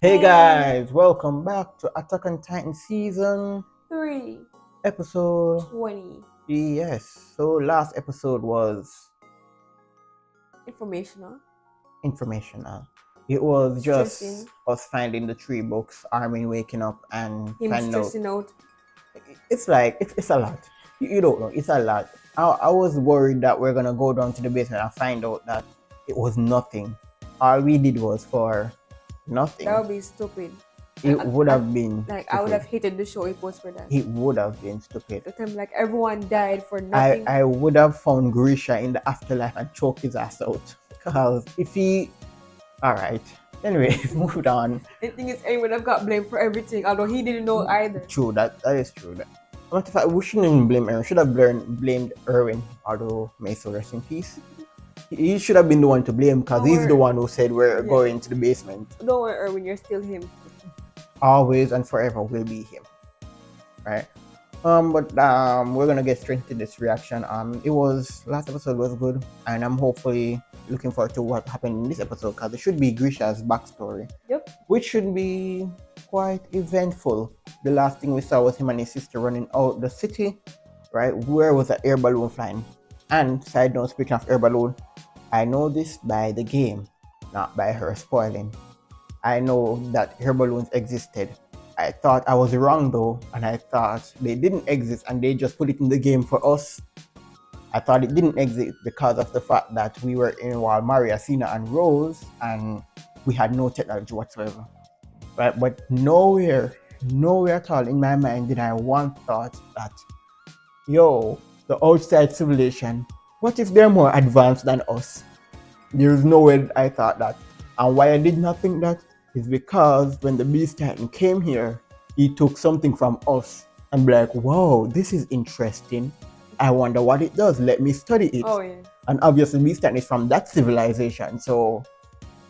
Hey guys, welcome back to Attack on Titan season 3, episode 20. yes. So last episode was Informational. informational. It was just Stressing. us finding the three books, Armin waking up and Him finding out. stressing out. It's like it's a lot. You don't know, it's a lot. I was worried that we're gonna go down to the basement and find out that it was nothing. All we did was for nothing. That would be stupid. It would have been like stupid. I would have hated the show if it was for that. It would have been stupid. The time like everyone died for nothing. I would have found Grisha in the afterlife and choked his ass out. Because if he alright. Anyways, moved on. The thing is, anyone have got blamed for everything, although he didn't know either. True, that is true. What if we shouldn't blame Erwin? Should have blamed Erwin, although may so rest in peace. He should have been the one to blame because he's the one who said we're going to the basement. Don't worry, Erwin, you're still him. Always and forever will be him. Right? But we're gonna get straight into this reaction. It was last episode was good, and I'm hopefully looking forward to what happened in this episode because it should be Grisha's backstory. Yep. Which should be quite eventful. The last thing we saw was him and his sister running out the city, right? Where was the air balloon flying? And side note, speaking of air balloon, I know this by the game, not by her spoiling. I know that air balloons existed. I thought I was wrong though, and I thought they didn't exist and they just put it in the game for us. I thought it didn't exist because of the fact that we were in while Maria, Cena, and Rose, and we had no technology whatsoever. Right? But nowhere at all in my mind did I once thought that, yo, the outside civilization, what if they're more advanced than us? There's no way I thought that. And why I did not think that is because when the Beast Titan came here, he took something from us and be like, wow, this is interesting. I wonder what it does. Let me study it. Oh yeah. And obviously Beast Titan is from that civilization, so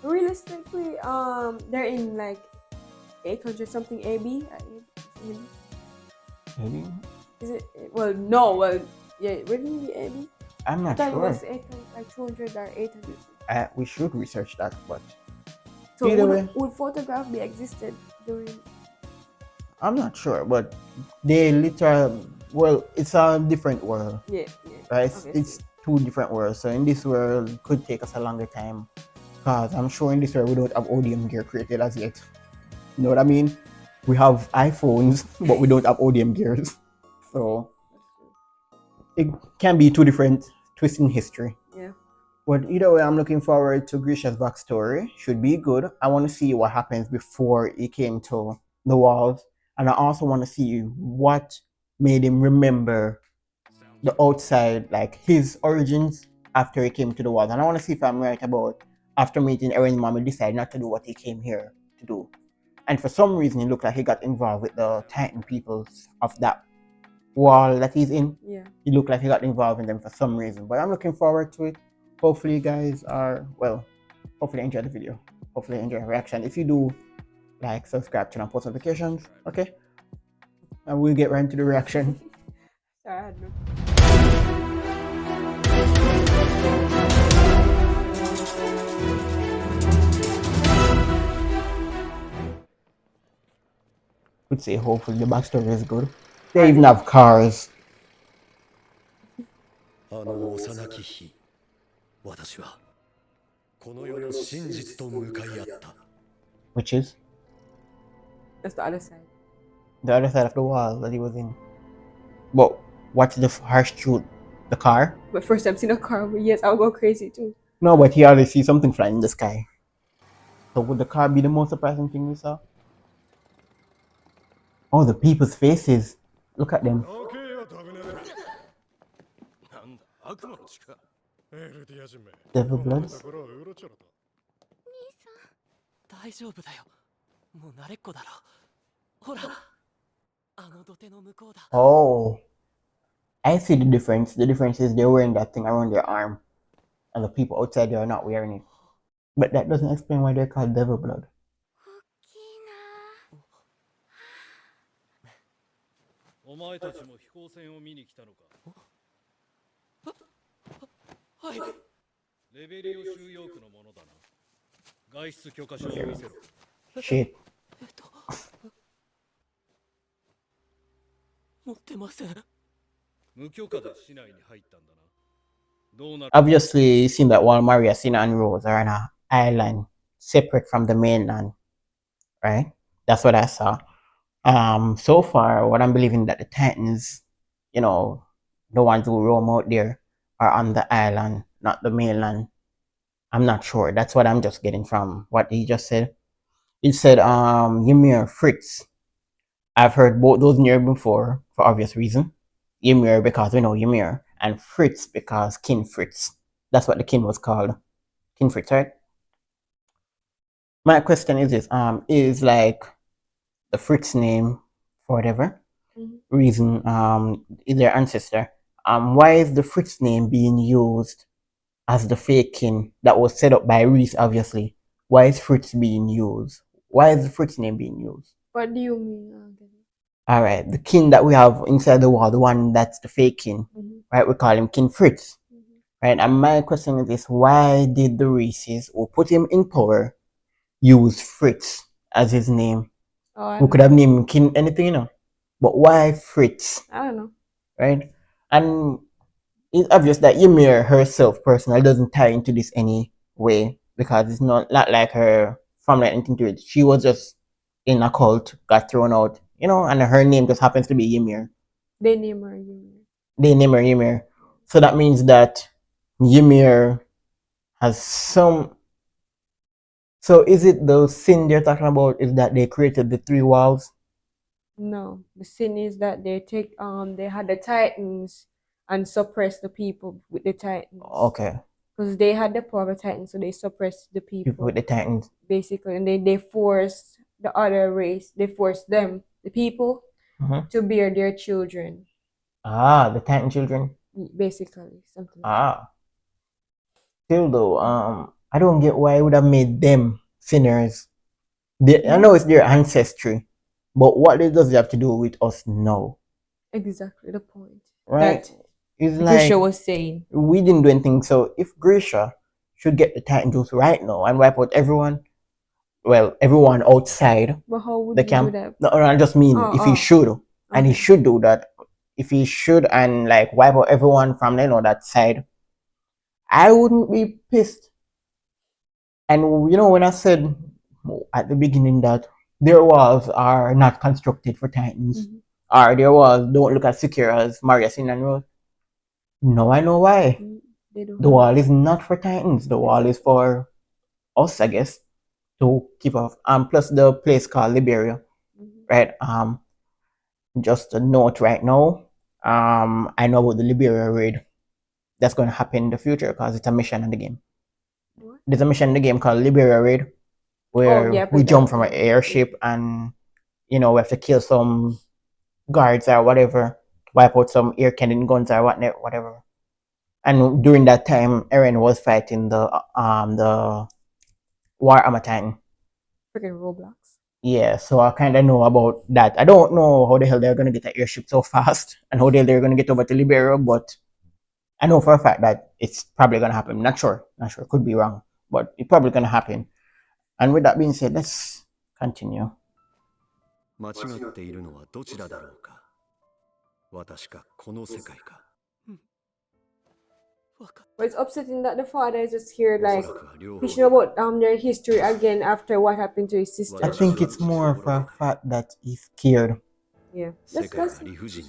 realistically, they're in like 800 something AB. maybe. Is it? Well, no. Well, yeah. Wouldn't it be AB? I'm not I thought sure. it was 800, like 200 or 800. We should research that, but so either way, would photograph be existed during? I'm not sure, but they literally, well, it's a different world. Yeah. Right? It's two different worlds. So in this world, it could take us a longer time. Because I'm sure in this world, we don't have ODM gear created as yet. You know what I mean? We have iPhones, but we don't have ODM gears. So it can be two different twists in history. Yeah. But either way, I'm looking forward to Grisha's backstory. Should be good. I want to see what happens before he came to the walls. And I also want to see what made him remember the outside, like his origins after he came to the walls. And I want to see if I'm right about after meeting Erin's mom, he decided not to do what he came here to do. And for some reason, it looked like he got involved with the Titan peoples of that wall that he's in. Yeah. It looked like he got involved in them for some reason. But I'm looking forward to it. Hopefully you guys are, hopefully enjoy the video. Hopefully enjoy the reaction. If you do, like, subscribe, turn on post notifications, okay? And we'll get right into the reaction. Sorry, I had no. Could say hopefully the backstory is good. They even have cars. Which is? That's the other side. The other side of the wall that he was in. But what's the harsh truth? The car? But first time seeing a car, but yes, I'll go crazy too. No, but he already sees something flying in the sky. So would the car be the most surprising thing we saw? Oh, the people's faces. Look at them. Devil bloods? Oh. I see the difference. The difference is they're wearing that thing around their arm. And the people outside they are not wearing it. But that doesn't explain why they're called devil blood. Shit. 持ってません。無許可で市内に入ったんだな。どうなる Obviously, it seems that while Maria, Sina, and Rose are on an island separate from the mainland, right? That's what I saw. So far, what I'm believing that the Titans, you know, the ones who roam out there are on the island, not the mainland. I'm not sure. That's what I'm just getting from what he just said. He said, Ymir, Fritz. I've heard both those names before for obvious reason. Ymir because we know Ymir, and Fritz because King Fritz. That's what the king was called. King Fritz, right? My question is this: is like the Fritz name for whatever reason, is their ancestor. Why is the Fritz name being used as the fake king that was set up by Reese? Obviously, why is Fritz being used? Why is the Fritz name being used? What do you mean? All right, the king that we have inside the wall, the one that's the fake king, right? We call him King Fritz, right? And my question is this: why did the Reeses who put him in power use Fritz as his name? We could have named him King anything, you know, but why Fritz? I don't know. Right? And it's obvious that Ymir herself personally doesn't tie into this any way because it's not like her family or anything to it. She was just in a cult, got thrown out, you know, and her name just happens to be Ymir. They name her Ymir. They name her Ymir. So that means that Ymir has some. So is it the sin they're talking about? Is that they created the three walls? No, the sin is that they had the Titans and suppressed the people with the Titans. Okay. Because they had the power of the Titans, so they suppressed the people With the Titans. basically, and they forced the other race. They forced them, the people, to bear their children. Ah, the Titan children. Basically, something. Ah. Still though, I don't get why it would have made them sinners. I know it's their ancestry, but what does it have to do with us now? Exactly the point. Right? That It's Grisha like was saying. we didn't do anything. So if Grisha should get the Titan juice right now and wipe out everyone, well, everyone outside But how would the he camp. do that? No, I just mean if he should, and he should do that. If he should and like wipe out everyone from that side, I wouldn't be pissed. And you know when I said at the beginning that their walls are not constructed for Titans, or their walls don't look as secure as Mariasin and Rose. No, I know why. The wall is not for Titans. The wall is for us, I guess, to keep off. Plus the place called Liberia, right? Just a note right now. I know about the Liberia raid that's going to happen in the future because it's a mission in the game. What? There's a mission in the game called Liberia raid where we jump from an airship and we have to kill some guards or whatever, wipe out some air cannon guns or whatever. And during that time, Eren was fighting the War Titan. Freaking Roblox. Yeah, so I kind of know about that. I don't know how the hell they're gonna get the airship so fast and how the hell they're gonna get over to Liberia, but I know for a fact that it's probably gonna happen. Not sure, could be wrong, but it's probably gonna happen. And with that being said, let's continue. 間違っているのはどちらだろうか。私かこの世界か。But it's upsetting that the father is just here, like, teaching about their history again after what happened to his sister. I think it's more of a fact that he's scared. Yeah.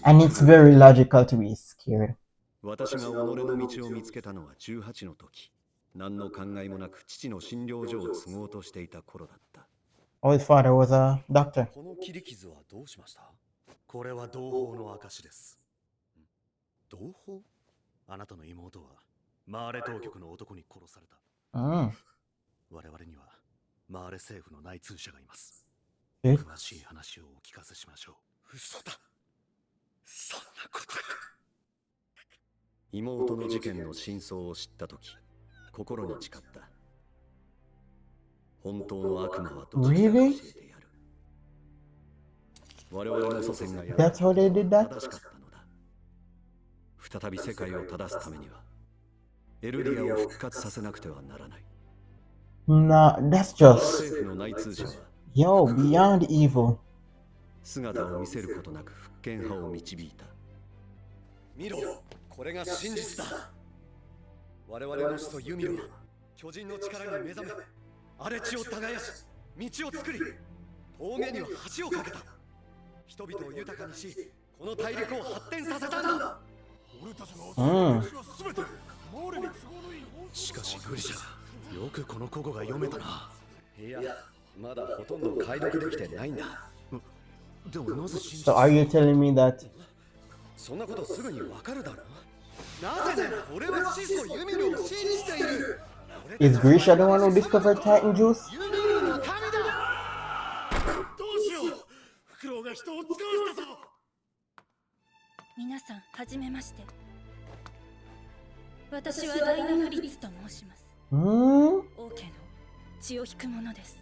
And it's very logical to be scared. 私が己の道を見つけたのは18の時。何の考えもなく父の診療所を継ごうとしていた頃だった。Oh, his father was a doctor. この切り傷はどうしました？これは同胞の証です。同胞？あなたの妹はマーレ当局の男に殺された。我々にはマーレ政府の内通者がいます。詳しい話をお聞かせしましょう。嘘だ。そんなことが。妹の事件の真相を知った時、心に誓った。本当の悪魔はどちらか教えてやる。我々の祖先がやった正しかったのだ。再び世界を正すためには、エルディアを復活させなくてはならない。Nah, that's just Yo, beyond evil. 姿を見せることなく復権派を導いた。見ろ、これが真実だ。我々の始祖ユミルは巨人の力に目覚め、荒れ地を耕し、道を作り、峠には橋を架けた。人々を豊かにし、この大陸を発展させたんだ。俺たちの全てモーレに都合のいい。しかしグリシャ、よくこの古語が読めたな。いや、まだほとんど解読できてないんだ。でもなぜ真 So 実？ are you telling me that そんなことすぐにわかるだろ。なぜなら俺は始祖ユミルを信じている。 is Grisha the one who discovered Titan juice? ユミルの神だ。どうしよう。フクロウが人を使わせたぞ。皆さんはじめまして。私はダイナフリッツと申します。王家の血を引くものです。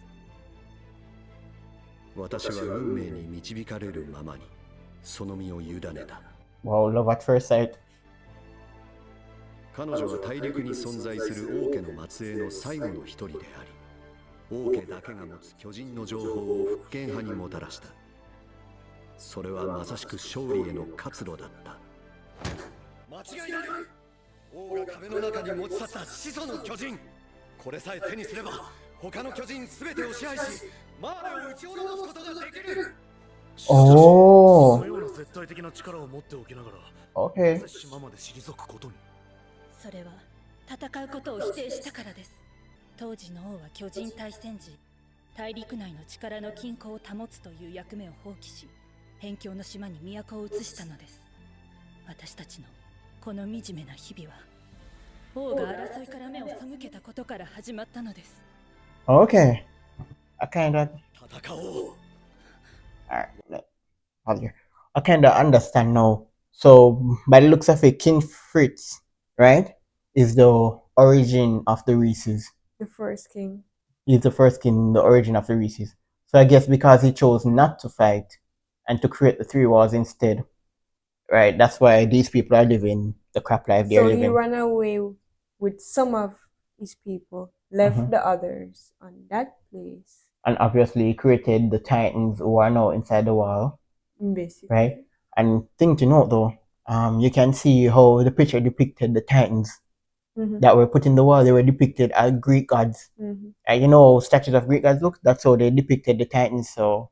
私は運命に導かれるままにその身を委ねた。 Wow, love at first sight. 彼女は大陸に存在する王家の末裔の最後の一人であり、王家だけが持つ巨人の情報を復権派にもたらした。それはまさしく勝利への活路だった。間違いない。王が壁の中に持ち去った始祖の巨人。これさえ手にすれば他の巨人すべてを支配し、マーレを打ち下ろすことができる。Oh. そのような絶対的な力を持っておきながら、 Okay. なぜ島まで退くことに。それは戦うことを否定したからです。当時の王は巨人対戦時、大陸内の力の均衡を保つという役目を放棄し、辺境の島に都を移したのです。私たちのこの惨めな日々は、王が争いから目を背けたことから始まったのです。 Okay. I kinda I kinda understand now. So by the looks of it, King Fritz, right, is the origin of the Reese's. The first king. He's the first king, the origin of the Reese's. So I guess because he chose not to fight and to create the three wars instead, right? That's why these people are living the crap life they're So living. he ran away with some of his people, left the others on that place. And obviously he created the Titans who are now inside the wall, Basically. right? And thing to note though, you can see how the picture depicted the Titans that were put in the wall. They were depicted as Greek gods. And you know how statues of Greek gods look? That's how they depicted the Titans. So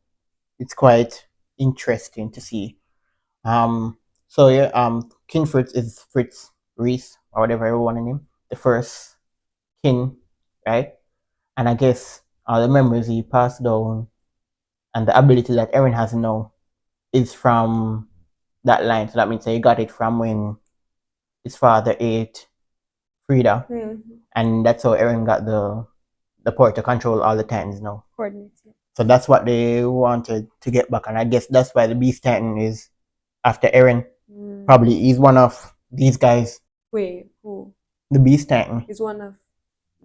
it's quite interesting to see. So yeah, King Fritz is Fritz Reese or whatever you want to name, the first king, right? And I guess the memories he passed down and the ability that Eren has now is from that line. So that means he got it from when his father ate Frida, and that's how Eren got the power to control all the Titans now. Coordinates. Yeah. So that's what they wanted to get back, and I guess that's why the Beast Titan is after Eren. Probably he's one of these guys. Wait, who? The Beast Titan. He's one of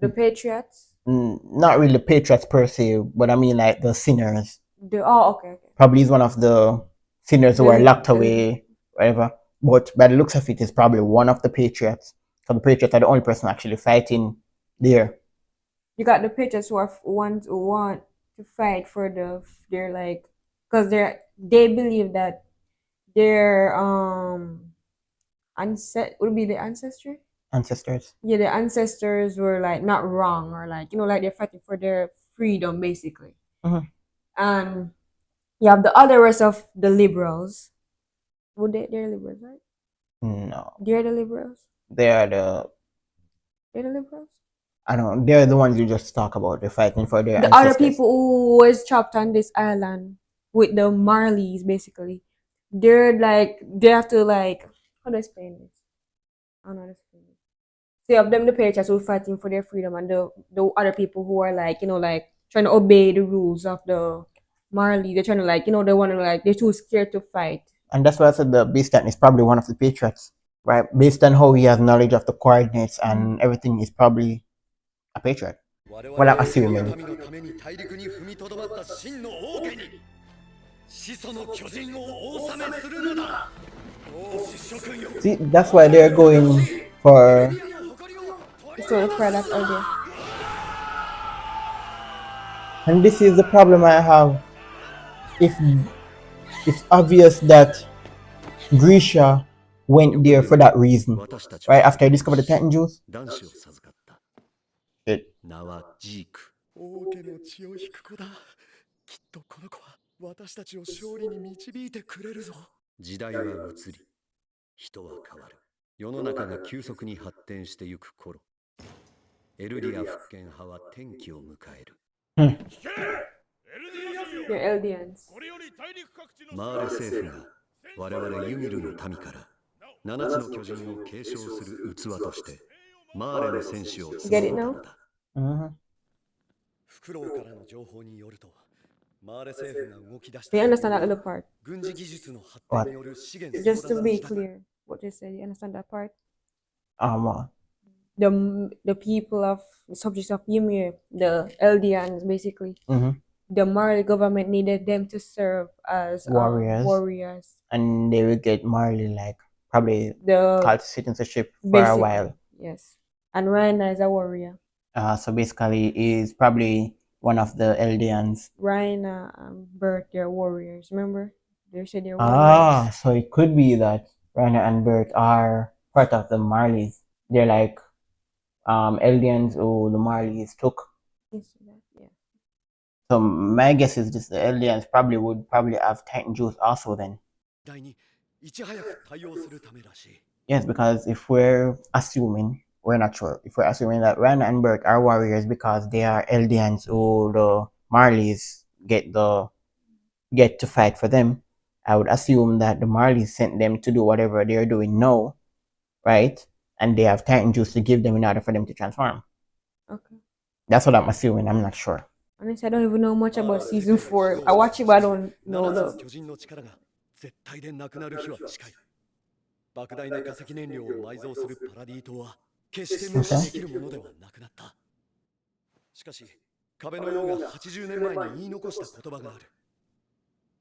the Patriots? Not really the Patriots per se, but I mean like the sinners. Okay. Probably he's one of the sinners who are locked away, whatever. But by the looks of it, it's probably one of the Patriots. So the Patriots are the only person actually fighting there. You got the Patriots who are want to fight for they're like, because they believe that their would be the ancestry. Ancestors. Yeah, the ancestors were like not wrong, or like, you know, like they're fighting for their freedom basically. And you have the other rest of the liberals. They're liberals, right? No. They're the liberals. They're the liberals. I don't know. They're the ones you just talk about. They're fighting for their The ancestors. other people who was trapped on this island with the Marleys, basically, they're like, they have to like, how do I explain this? I don't know how to explain it. So you have them, the Patriots, who are fighting for their freedom, and the other people who are like, you know, like trying to obey the rules of the Marley. They're trying to like, you know, they want to like, they're too scared to fight. And that's why I said the Beast Titan is probably one of the Patriots, right? Based on how he has knowledge of the coordinates and everything, he's probably a Patriot. Well, I'm assuming. See, that's why they're going for... So the product out there. And this is the problem I have. If it's obvious that Grisha went there for that reason, right? After I discovered the Titan juice, 男子を授かった it 名はジーク。王家の血を引く子だ。きっとこの子は私たちを勝利に導いてくれるぞ。時代は移り、人は変わる。世の中が急速に発展してゆく頃、エルディア復権派は転機を迎える。You're Eldians. これより大陸各地のマーレ政府が我々ユミルの民から7つの巨人を継承する器としてマーレの戦士を募ったのだ。フクロウからの情報によると、マーレ政府が動き出し Do た you understand that little part? 軍事技術の発展による資源 Just to 争奪 be だ。 clear, what you said, you understand that part? what? The people of the subjects of Ymir, the Eldians, basically, Mm-hmm. the Marley government needed them to serve as Warriors. warriors. And they will get Marley like probably The cult citizenship for a basically, while. yes. And Raina is a warrior. So basically, is probably one of the Eldians. Raina and Bert, they're warriors. Remember, they said they're warriors. Ah, so it could be that Rana and Bert are part of the Marleys. They're like Eldians who the Marleys took. Yes, yeah. So my guess is this: the Eldians would have Titan juice also then. 第にいち早く対応するためらしい。 Yes, because if we're assuming, we're not sure, if we're assuming that Rana and Bert are warriors because they are Eldians who the Marleys get to fight for them, I would assume that the Marleys sent them to do whatever they're doing now, right? And they have Titan juice to give them in order for them to transform. Okay. That's what I'm assuming. I'm not sure. Honestly, I don't even know much about season 4. I watch it, but I don't know 7つの the. 巨人の力が絶対でなくなる日は近い。莫大な化石燃料を埋蔵するパラディ島は決して無視できるものではなくなった。しかし、壁の王が80年前に言い残した言葉がある。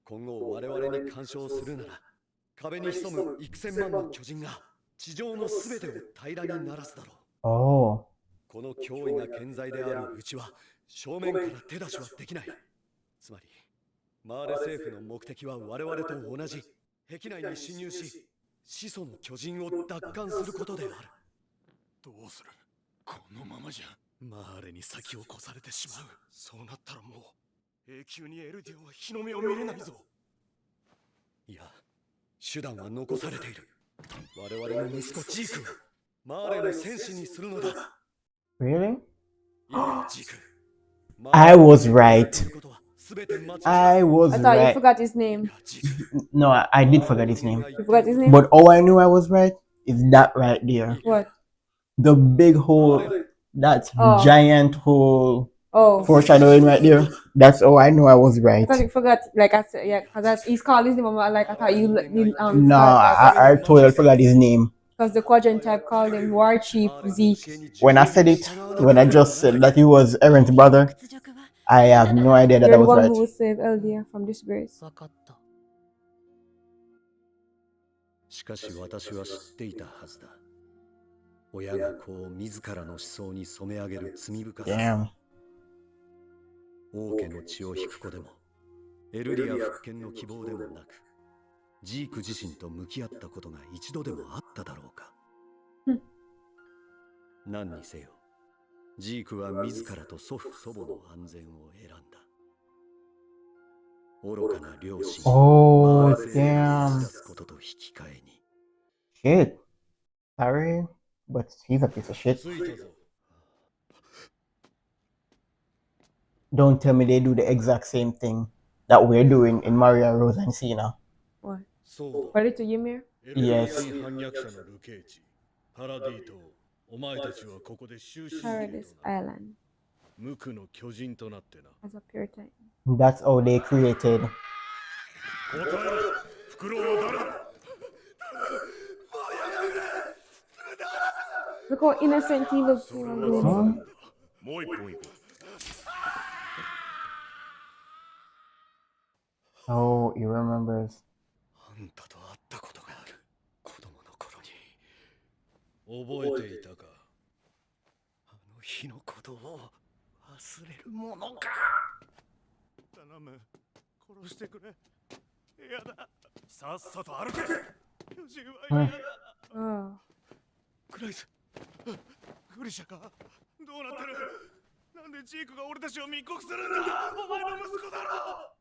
今後我々に干渉するなら、壁に潜む幾千万の巨人が地上のすべてを平らにならすだろう。 Oh. この脅威が健在であるうちは正面から手出しはできない。つまり、マーレ政府の目的は我々と同じ壁内に侵入し、始祖の巨人を奪還することである。どうする？このままじゃマーレに先を越されてしまう。そうなったらもう永久にエルディアは日の目を見れないぞ。いや、手段は残されている。我々の息子ジークをマーレの戦士にするのだ。 Really? いいか、ジーク。 I was right. I was I thought you right. forgot his name. No, I did forget his name. You forgot his name? But all I knew I was right is that right there. What? The big hole, that Oh. giant hole Oh. foreshadowing right there. That's all I knew I was I right. thought you forgot. Like I said, yeah, because he's called his name. I'm like, I thought you No, forgot. I totally forgot his name. Because the quadrant type called him War Chief Zeke. When I said it, when I just said that he was Aaron's brother, I have no idea that I You're the was one right. who will save Eldia from disgrace. 分かった。しかし私は知っていたはずだ。親が子を自らの思想に染め上げる罪深さ。 Damn. 王家の血を引く子でも、エルディア復権の希望でもなく、ジーク自身と向き合ったことが一度でもあっただろうか。何にせよ、ジークは自らと祖父祖母の安全を選んだ。愚かな両親、 Oh, マーレ政府を damn. 打ち出すことと引き換えに。 Shit. Sorry, but he's a piece of shit. 着いたぞ。 Don't tell me they do the exact same thing that we're doing in Maria, Rose, and Cena. What? そうだ。 Ready to Ymir? エルディア人反逆者の流刑地、パラディ島。お前たちはここで終身刑と Paradise なる。 Island 無垢の巨人となってな。 as a pure titan. That's how they created. 答えろ、フクロウは誰だ？ Look how innocent he looks. それは You そう know, なんだ。もう一本行こう。 Oh, he remembers. あんたと会ったことがある。子供の頃に。覚えていたか。あの日のことを忘れるものか。頼む。殺してくれ。やだ。さっさと歩け。巨人は嫌だ。 Oh. クライス。グリシャか。どうなってる。なんでジークが俺たちを密告するんだ。お前の息子だろ。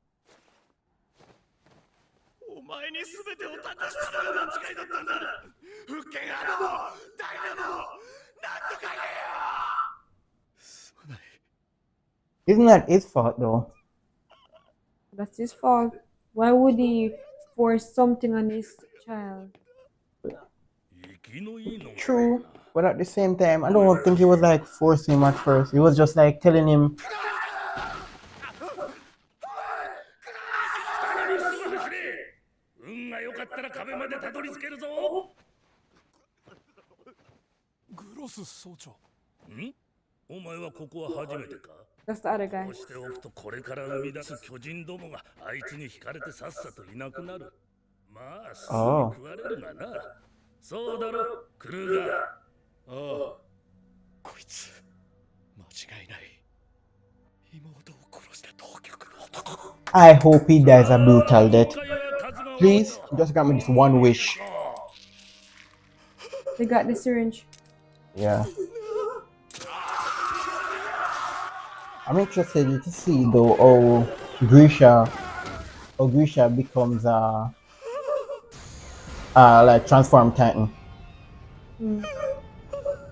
お前に全てを託したのが間違いだったんだ。復権派のダイナモ、なんとか言えよ。すまない。 Isn't that his fault though? That's his fault. Why would he force something on his child? 生きのいいのが True, but at the same time, I don't think he was like forcing him at first. He was just like telling him, 運が良かったら壁までたどり着けるぞ。グロス総長。ん？お前はここは初めてか？ That's the other guy. こうしておくとこれから生み出す巨人どもがあいつに惹かれてさっさといなくなる。まあすぐに食われるがな。そうだろ、クルーガー。ああ。こいつ間違いない。妹を殺した当局の男。 I hope he dies a brutal death. Please, just grant me this one wish. They got the syringe. Yeah. I'm interested to see though how Grisha becomes like transformed Titan.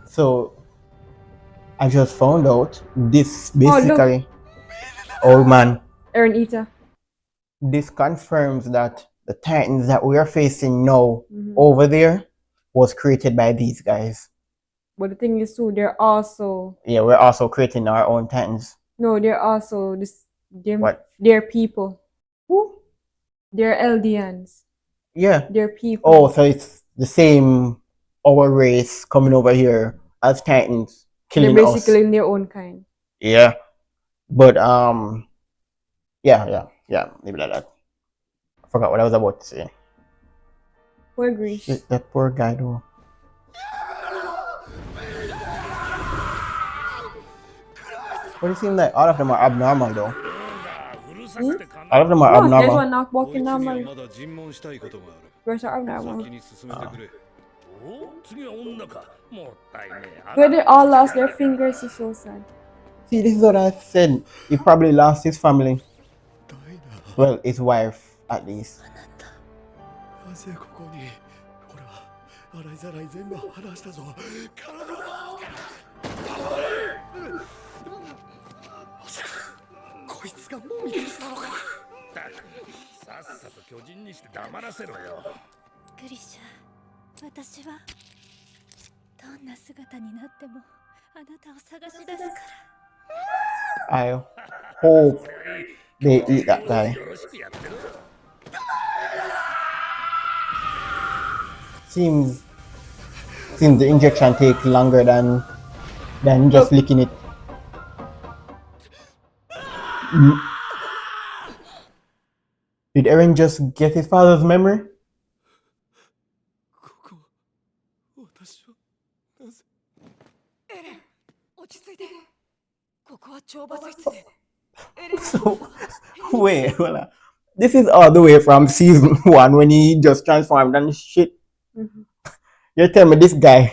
So I just found out this basically, old man. Aaron Eater. This confirms that the Titans that we are facing now over there was created by these guys. But the thing is too, they're also We're also creating our own Titans. no, they're also What? they're people. Who? They're Eldians. Yeah. They're people. Oh, so it's the same our race coming over here as Titans killing they're us. basically in their own kind. Yeah. But yeah, maybe like that. I forgot what I was about to say. Poor Grisha. Shit, that poor guy though. But it seems like all of them are abnormal though. All of them are No, there's abnormal. one not こいつ walking には normally. まだ尋問したいことがある。 Rest are abnormal. 先に進めてくれ。お、次は女か。もったいねえ。 Where they all lost their fingers is so sad. See, this is what I said. He probably lost his family. Well, his wife, at least. なぜここに。俺は洗いざらい全部話したぞ。彼女はまさかこいつがもみ消したのか。さっさと巨人にして黙らせろよ。グリシャ、私はどんな姿になってもあなたを探し出すから。 I hope they eat that guy. よろしくやってる。 Seems the injection takes longer than just licking it. Did Eren just get his father's memory? ここ私はなぜ。エレン、落ち着いて。ここは懲罰室で。エレン、 So, wait, hold on. This is all the way from season 1 when he just transformed and shit. You're telling me this guy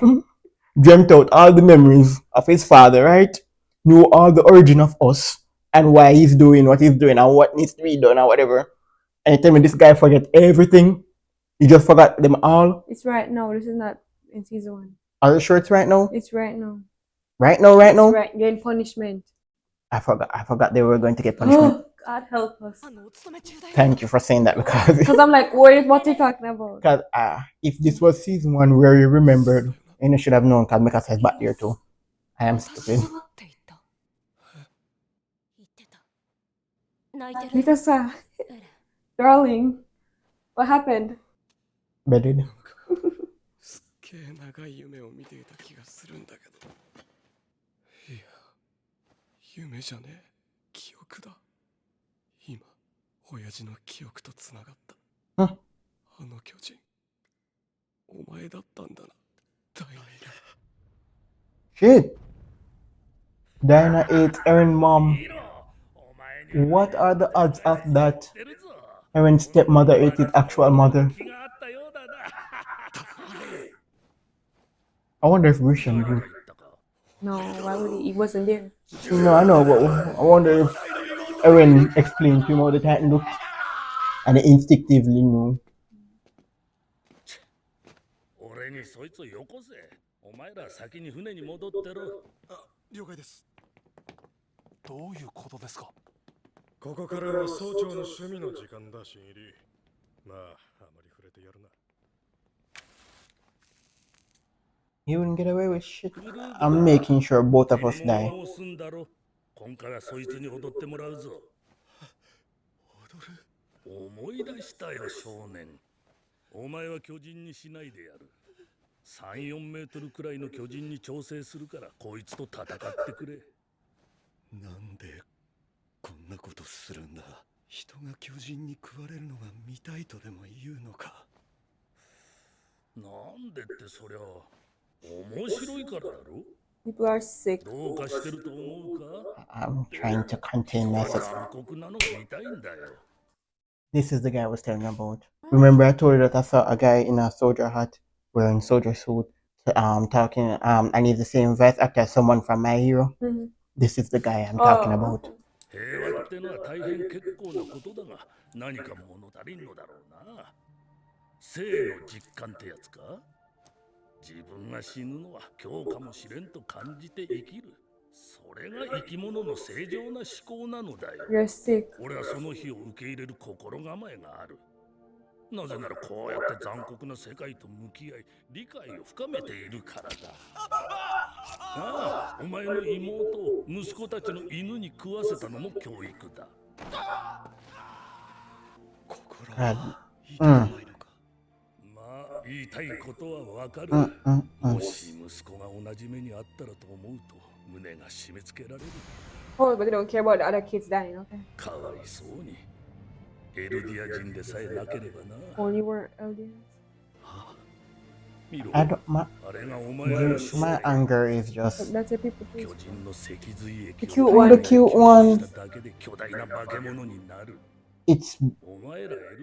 dreamt out all the memories of his father, right? Knew all the origin of us and why he's doing what he's doing and what needs to be done or whatever. And you tell me this guy forget everything? He just forgot them all? It's right now. This is not in season 1. Are you sure it's right now? It's right now. Right now, right now? It's right. You're in punishment. I forgot they were going to get punishment. God help us. Thank you for saying that because Because I'm like, what are you talking about? because if this was season 1 where you remembered, you should have known because Mika says back there too. I am stupid. 泣いてる。 Mikasa, darling, what happened? Bedded. すっげえ長い夢を見ていた気がするんだけど。いや、夢じゃねえ、記憶だ。今、親父の記憶とつながった。あの巨人、お前だったんだな、ダイナ。Shit. Diana ate Eren mom. お前 What are the odds of that Eren's stepmother is his actual mother? I wonder if Grisha knew. No, why would he? He wasn't there. No, I know, but I wonder if Eren explained to him how the Titan looked and he instinctively knew. 俺にそいつよこせ。お前ら先に船に戻ってろ。了解です。どういうことですか？ここからは総長の趣味の時間だ、新入り。まあ、あまり触れてやるな。He wouldn't get away with shit. I'm making sure both of us die. 今からそいつに踊ってもらうぞ。踊る？思い出したよ、少年。お前は巨人にしないでやる。3、4メートルくらいの巨人に調整するから、こいつと戦ってくれ。なんでこんなことするんだ。人が巨人に食われるのが見たいとでも言うのか。なんでってそりゃ面白いからだろ。 People are sick. どうかしてると思うか。 I'm trying to contain myself. 残酷なの見たいんだよ。 This is the guy I was telling you about. Remember I told you that I saw a guy in a soldier hat wearing soldier suit talking and he's the same voice actor as someone from My Hero. This is the guy I'm talking about. 平和ってのは大変結構なことだが、何か物足りんのだろうな。生の実感ってやつか。自分が死ぬのは今日かもしれんと感じて生きる。それが生き物の正常な思考なのだよ。You're sick. 俺はその日を受け入れる心構えがある。なぜならこうやって残酷な世界と向き合い、理解を深めているからだ。ああ、お前の妹を息子たちの犬に食わせたのも教育だ。心は痛くないのか。まあ、言いたいことはわかる。もし息子が同じ目にあったらと思うと胸が締め付けられる。Oh, but they don't care about the other kids dying, okay? かわいそうに。エルディア人でさえなければな。Only were Eldians. I don't my anger is just That's what people do. The cute one. The cute one. It's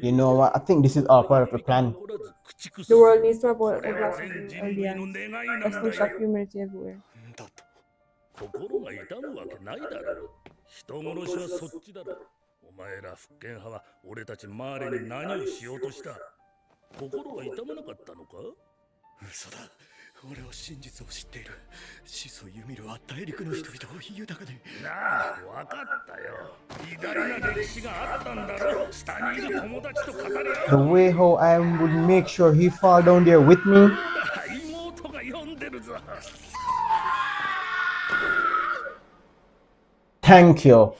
you know what, I think this is all part of the plan. The world needs to about Eldians. Extinction of humanity everywhere. 心が痛むわけないだろう。人殺しはそっちだろう。お前ら復権派は俺たちマーレに何をしようとした。心が痛まなかったのか。嘘だ。俺は真実を知っている。始祖ユミルは大陸の人々を豊かで。なあ、分かったよ。偉大な歴史があったんだろ。下にいる友達と語り合う。 The way how I would make sure he fall down there with me. 妹が読んでるぞ。 Thank you.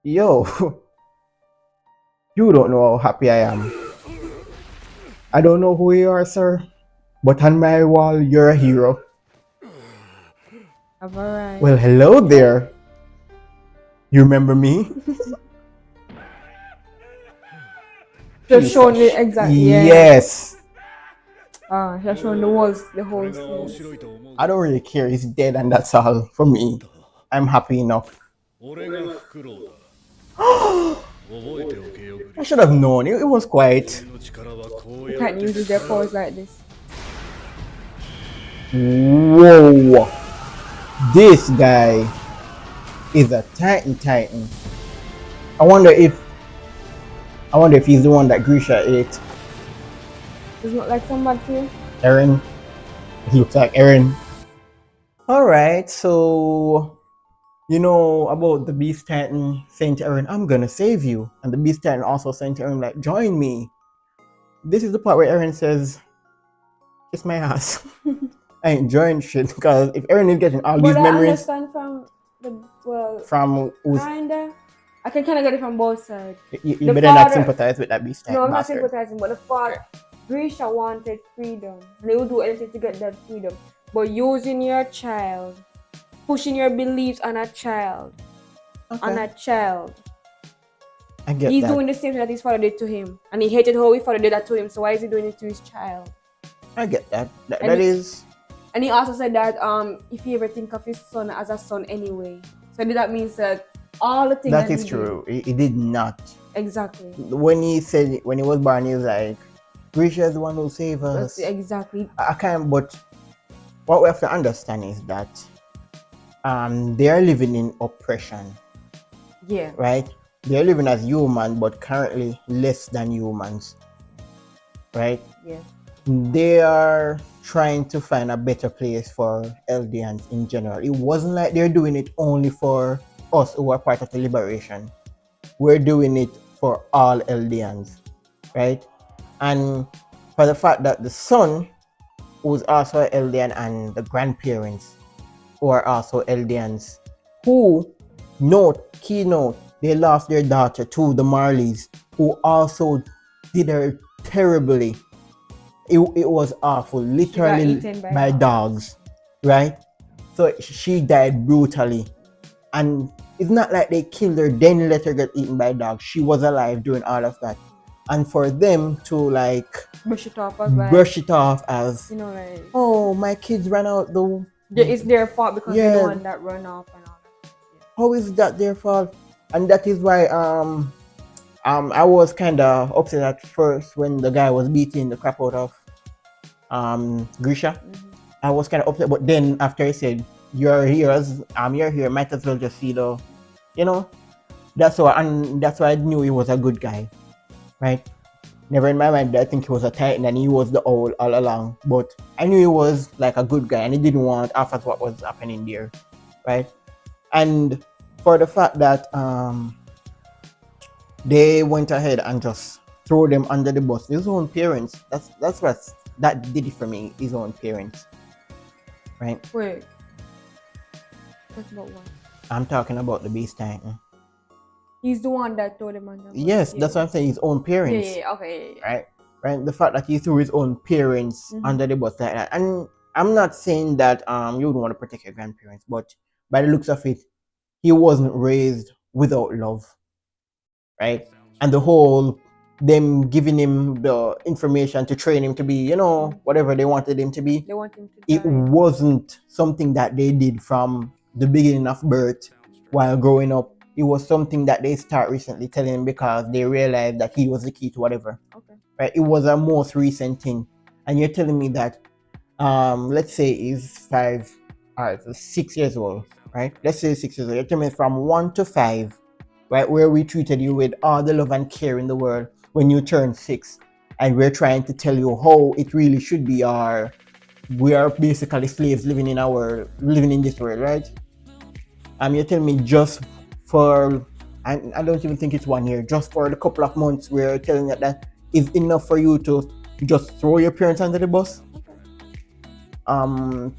Yo, you don't know how happy I am. I don't know who you are, sir, but on my wall, you're a hero. Alright. Well, hello there. You remember me? Just showing the exact. Yes. Just showing the whole scene. I don't really care. He's dead, and that's all for me. I'm happy enough. I should have known. It was quiet. You can't use their powers like this. Whoa. This guy is a Titan. I wonder if he's the one that Grisha ate. Doesn't look like somebody too. Eren. He looks like Eren. Alright, so you know about the Beast Titan saying to Eren, I'm gonna save you. And the Beast Titan also saying to Eren, like, join me. This is the part where Eren says, kiss my ass. I ain't joining shit, because if Eren is getting all these memories I understand from who's, kinda. I can kinda get it from both sides. you better not sympathize with that Beast Titan. No, I'm not bastard. sympathizing, but the father, Grisha wanted freedom. They would do anything to get that freedom. But using your child, pushing your beliefs on a child, I get He's doing the same thing that his father did to him. And he hated how his father did that to him, so why is he doing it to his child? I get that. And he also said that if he ever think of his son as a son anyway. So that means that all the things That is he true. He did not. did. Exactly. When he was born, he was like, Grisha is the one who saved us. That's exactly. I can't, but what we have to understand is that they are living in oppression. Yeah. Right? They are living as humans, but currently less than humans. Right? Yeah. They are trying to find a better place for Eldians in general. It wasn't like they're doing it only for us who are part of the liberation. We're doing it for all Eldians, right? And for the fact that the son, who's also an Eldian, and the grandparents, who are also Eldians, who, keynote, they lost their daughter to the Marleys, who also did her terribly. It was awful, literally by dogs, right? So she died brutally, and it's not like they killed her then let her get eaten by dogs. She was alive doing all of that, and for them to like brush it off as you know, like, oh, my kids ran out though. It's their fault because they're the one that run off and all that. Yeah. How is that their fault? And that is why I was kind of upset at first when the guy was beating the crap out of Grisha. I was kind of upset, but then after he said, you're here, might as well just see the, that's why I knew he was a good guy, right? Never in my mind did I think he was a Titan and he was the owl all along, but I knew he was like a good guy and he didn't want half of what was happening there, right? And for the fact that they went ahead and just threw them under the bus, his own parents, that did it for me, his own parents, right? Wait, talk about what? I'm talking about the Beast Titan. He's the one that threw them under the bus. Yes, that's what I'm saying, his own parents. Yeah, okay. Yeah. Right, the fact that he threw his own parents under the bus like that. And I'm not saying that you would want to protect your grandparents, but by the looks of it, he wasn't raised without love, right? And the whole them giving him the information to train him to be, whatever they wanted him to be. They want him to it wasn't something that they did from the beginning of birth while growing up. It was something that they start recently telling him because they realized that he was the key to whatever. Okay. Right? It was a most recent thing. And you're telling me that let's say he's 6 years old, right? Let's say 6 years old. You're telling me from 1 to 5, right, where we treated you with all the love and care in the world when you turn 6, and we're trying to tell you how it really should be, or we are basically slaves living in this world, right? You're telling me just for, and I don't even think it's 1 year, just for the couple of months we're telling you that is enough for you to just throw your parents under the bus?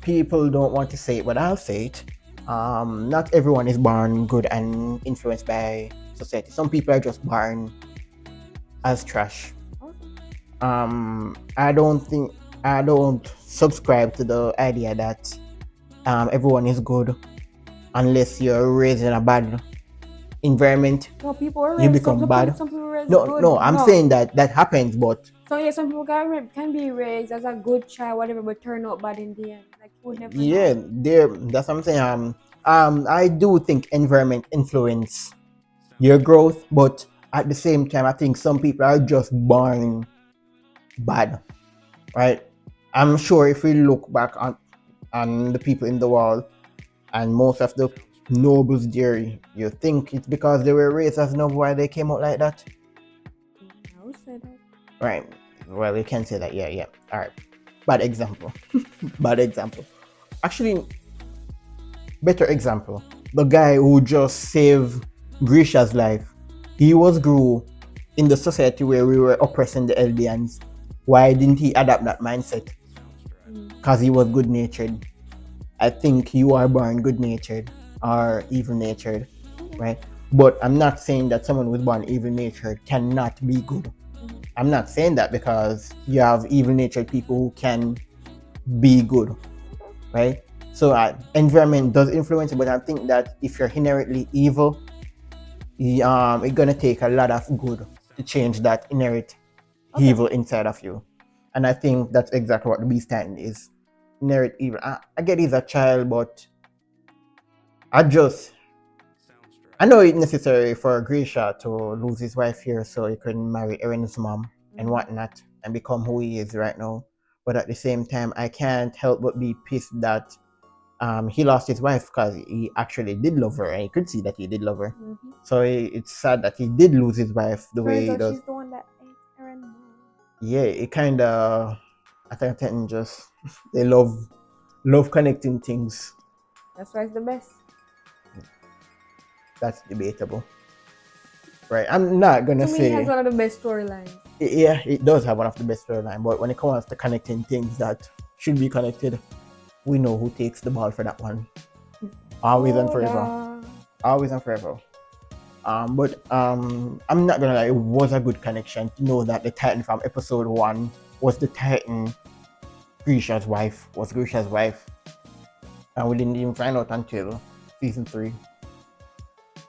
People don't want to say it, but I'll say it. Not everyone is born good and influenced by society. Some people are just born as trash. I don't subscribe to the idea that everyone is good unless you're raised in a bad environment. No, people are raised, you become bad. Some people are raised good. No, I'm saying that happens, but so yeah, some people can be raised as a good child, whatever, but turn out bad in the end. Like you would never know. That's what I'm saying. I do think environment influence your growth, but at the same time, I think some people are just born bad, right? I'm sure if we look back on the people in the world and most of the nobles there, you think it's because they were raised as noble why they came out like that? I would say that. Right. Well, you can say that. Yeah. All right. Bad example. Bad example. Actually, better example. The guy who just saved Grisha's life. He grew in the society where we were oppressing the Eldians. Why didn't he adapt that mindset? Because he was good-natured. I think you are born good-natured or evil-natured, right? But I'm not saying that someone who is born evil-natured cannot be good. I'm not saying that, because you have evil-natured people who can be good, right? So environment does influence it, but I think that if you're inherently evil, it's gonna take a lot of good to change that inherent evil inside of you. And I think that's exactly what the Beast Titan is. Inherent evil. I get he's a child, but I I know it's necessary for Grisha to lose his wife here so he can marry Eren's mom and whatnot and become who he is right now. But at the same time, I can't help but be pissed that he lost his wife because he actually did love her and he could see that he did love her. So it's sad that he did lose his wife the way he does. She's the one that ate Eren mom. Yeah, it kind of, I think Titan just, they love connecting things. That's why it's the best. That's debatable. Right, I'm not gonna To me, say it has one of the best storylines. Yeah, it does have one of the best storylines, but when it comes to connecting things that should be connected, we know who takes the ball for that one. Always and forever. Always and forever. But I'm not gonna lie, it was a good connection to know that the Titan from episode 1 was the Titan Grisha's wife, and we didn't even find out until season 3.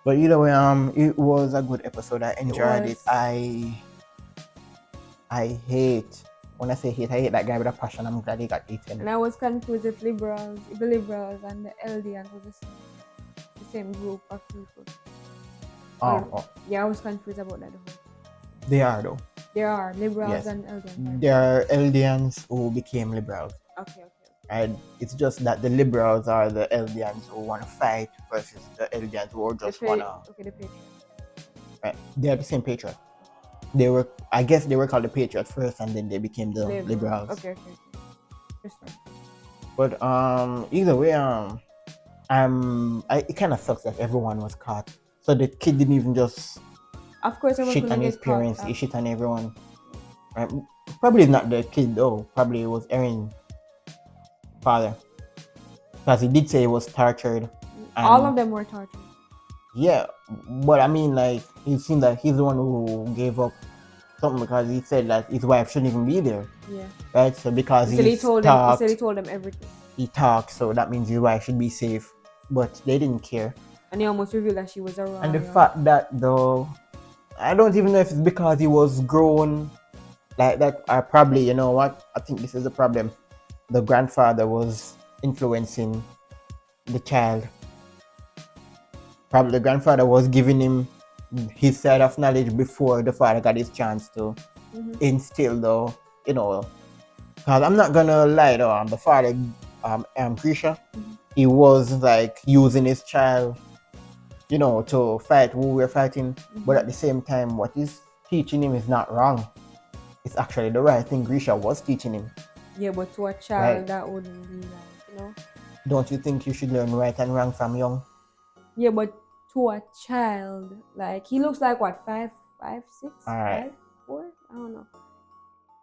But either way, it was a good episode. I enjoyed it. I hate, when I say hate, I hate that guy with a passion. I'm glad he got eaten. And I was confused if the liberals and the LDNs was the same group of people. Yeah, I was confused about that. They are though. There are liberals Yes. and LDNs. There are LDNs who became liberals. Okay. And it's just that the liberals are the LDNs who want to fight versus the LDNs who just want to. Okay, the Patriots. Right. They are the same Patriots. I guess they were called the Patriots first, and then they became the liberals. Okay. Just right. But either way, it kind of sucks that everyone was caught. So the kid didn't even just Of course, shit on his parents. He shit on everyone. Right? Probably not the kid though. Probably it was Eren's father, because he did say he was tortured. All of them were tortured. Yeah, but I mean, like, it seemed that he's the one who gave up something because he said that his wife shouldn't even be there. Yeah. Right. So because he said he told them everything. He talked, so that means his wife should be safe. But they didn't care. And he almost revealed that she was a royal. And the fact that though, I don't even know if it's because he was grown like that. Or probably, you know what? I think this is the problem. The grandfather was influencing the child. Probably the grandfather was giving him his side of knowledge before the father got his chance to instill though, you know. Because I'm not gonna lie though, the father, Grisha, he was like using his child, you know, to fight who we're fighting. But at the same time, what he's teaching him is not wrong. It's actually the right thing Grisha was teaching him. Yeah, but to a child, that wouldn't be like, you know. Don't you think you should learn right and wrong from young? Yeah, but to a child, like, he looks like what, 5, 6, All right. 5, 4? I don't know.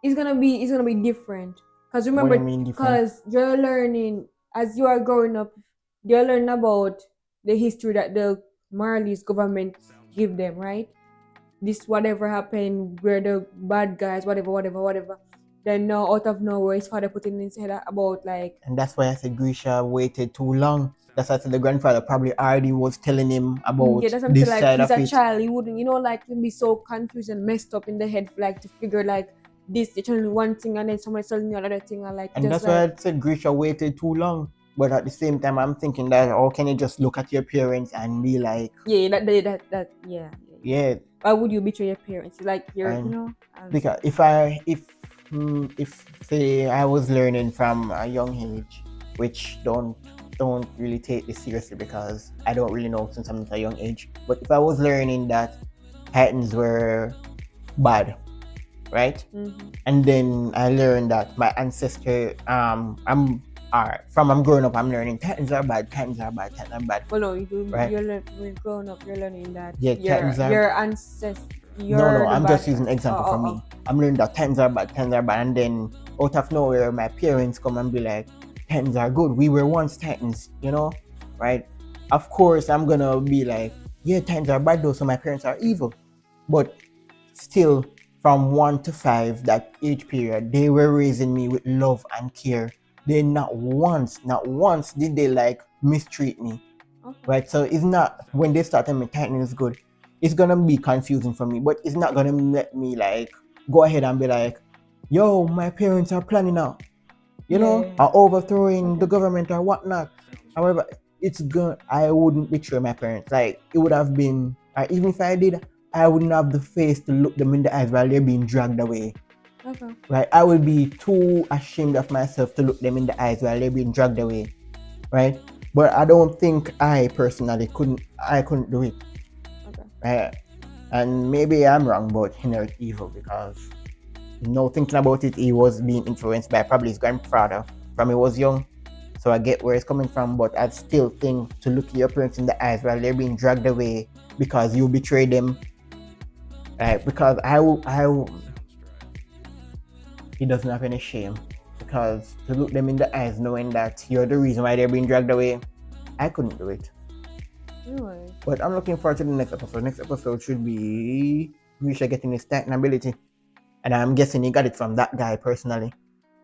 It's gonna be different. Because remember, because you're learning as you are growing up, you're learning about the history that the Marley's government give them, right? This whatever happened, where the bad guys, whatever. Then now out of nowhere, his father put in his head about like. And that's why I said Grisha waited too long. That's why I said the grandfather probably already was telling him about this like, side he's of a it. child, he wouldn't, you know, like, he'd be so confused and messed up in the head, like, to figure like this, you're telling me one thing and then somebody's telling me another thing, and like. And just that's why I said Grisha waited too long. But at the same time, I'm thinking that, how can you just look at your parents and be like, yeah. Why would you betray your parents? Like, you're, you know. Because if say I was learning from a young age, which don't really take this seriously because I don't really know since I'm at a young age. But if I was learning that Titans were bad, right? And then I learned that my ancestor, from I'm growing up, I'm learning Titans are bad. Well, no, you're growing up, you're learning that your ancestors. No, I'm just using an example for me. I'm learning that Titans are bad, and then out of nowhere, my parents come and be like, Titans are good. We were once Titans, you know, right? Of course, I'm gonna be like, yeah, Titans are bad though, so my parents are evil. But still, from 1 to 5, that age period, they were raising me with love and care. They not once did they like mistreat me, right? So it's not, when they start telling me Titan is good, it's gonna be confusing for me, but it's not gonna let me like go ahead and be like, yo, my parents are planning out, you know, or overthrowing the government or whatnot. However, I wouldn't betray my parents. Like, it would have been, even if I did, I wouldn't have the face to look them in the eyes while they're being dragged away. Okay. Right? I would be too ashamed of myself to look them in the eyes while they're being dragged away. Right? But I don't think I personally couldn't do it. Okay. Right? And maybe I'm wrong about inherent evil, because thinking about it, he was being influenced by probably his grandfather from he was young. So I get where it's coming from, but I still think to look your parents in the eyes while they're being dragged away because you betrayed them. Right? Because he doesn't have any shame, because to look them in the eyes knowing that you're the reason why they're being dragged away, I couldn't do it. Really? But I'm looking forward to the next episode. Next episode should be Grisha getting his Titan ability, and I'm guessing he got it from that guy personally.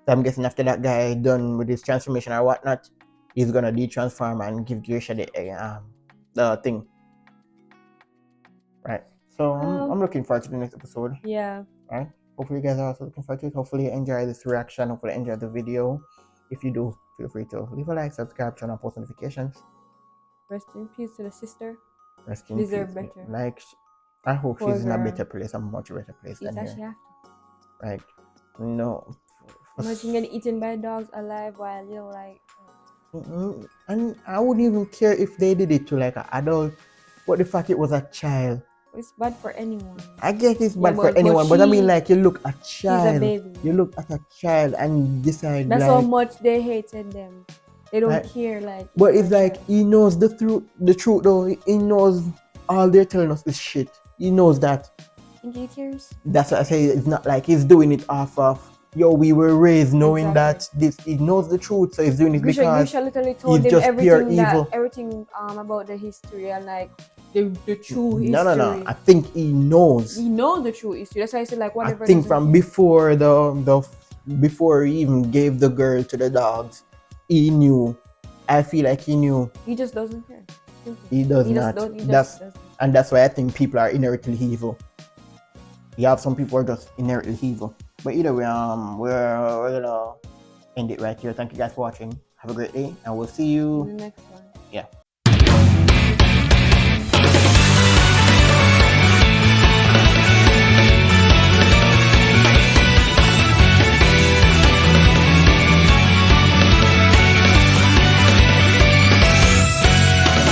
So I'm guessing after that guy done with his transformation or whatnot, he's gonna de-transform and give Grisha the thing. Right. So I'm looking forward to the next episode. Yeah. Right. Hopefully you guys are also looking forward to it. Hopefully you enjoy this reaction. Hopefully you enjoy the video. If you do, feel free to leave a like, subscribe, turn on post notifications. Rest in peace to the sister. Rest in Deserve peace. better. Like, I hope Poor she's in a girl. better place, a much better place It's than actually here. after. Like, no. Imagine getting eaten by dogs alive while you're like. And I wouldn't even care if they did it to like an adult, but the fact it was a child. It's bad for anyone. I guess it's bad for but anyone, but I mean, she- like, you look at a She's child. a baby. You look at a child and decide That's like. how much they hated them. They don't Like, care, like. But it's like he knows the truth. The truth, though, he knows all they're telling us is shit. He knows that. Think he cares? That's what I say. It's not like he's doing it off of, yo, we were raised knowing that this. He knows the truth, so he's doing it because Grisha literally told he's them just pure evil. everything about the history and like the true history. No. I think he knows. He knows the true history. That's why I said like whatever. I think doesn't from care. before he even gave the girl to the dogs, he knew. I feel like he knew. He just doesn't care. He does not. And that's why I think people are inherently evil. You have some people who are just inherently evil. But either way, we're gonna end it right here. Thank you guys for watching. Have a great day, and we'll see you The next one. Yeah.